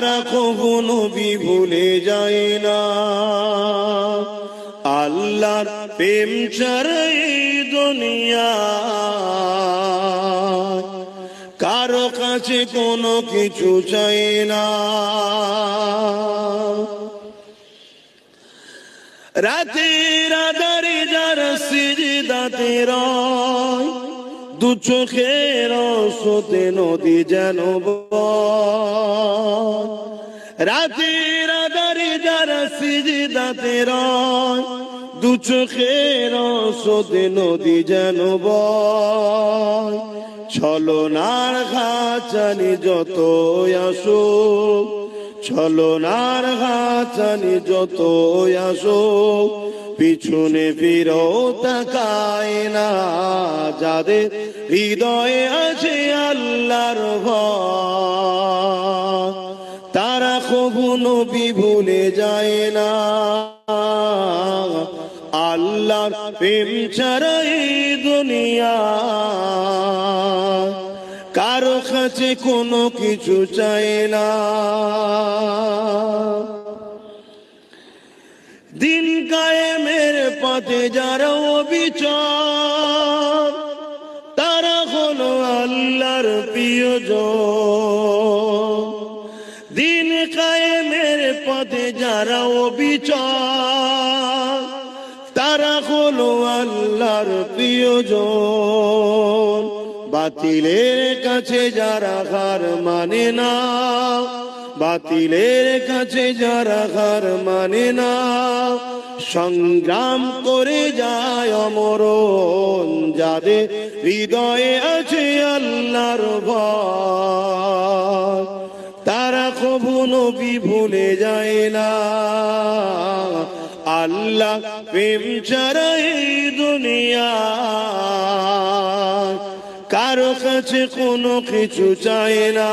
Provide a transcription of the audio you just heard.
তারা কখনো ভুলে যায় না। আল্লাহর প্রেম ছাড়া এই দুনিয়া কারো কাছে কোনো কিছু চাই না। রাতের আধারে যারা সিজদাতে রয়, দু চোখের স্রোতে নদী যেন বয়। রাতের আধারে যারা সিজদাতে রয়, দু চোখের স্রোতে নদী যেন বয়। ছলনার ঘাচানি যত আসুক, ছলনার ঘাচানি যত আসুক, পিছনে ফিরেও তাকায় না। যাদের হৃদয়ে আছে আল্লাহর ভয়, তারা কখনো ভুলে যায় না। আল্লাহর প্রেম ছাড়া এই দুনিয়া কারো কাছে কোনো কিছু চাই না। দিন কায়েমের পথে যারা অবিচল, তারা হলো আল্লাহর প্রিয়জন। দিন কায়েমের পথে যারা অবিচল, তারা হলো আল্লাহর প্রিয়জন। বাতিলের কাছে যারা হার মানে না, বাতিলের কাছে যারা হার মানে না, সংগ্রাম করে যায় অমরণ। যাদের হৃদয়ে আছে আল্লাহর ভয়, তারা কখনো ভুলে যায় না। আল্লাহ প্রেম ছাড়া এই দুনিয়া কারো কাছে কোনো কিছু চায় না।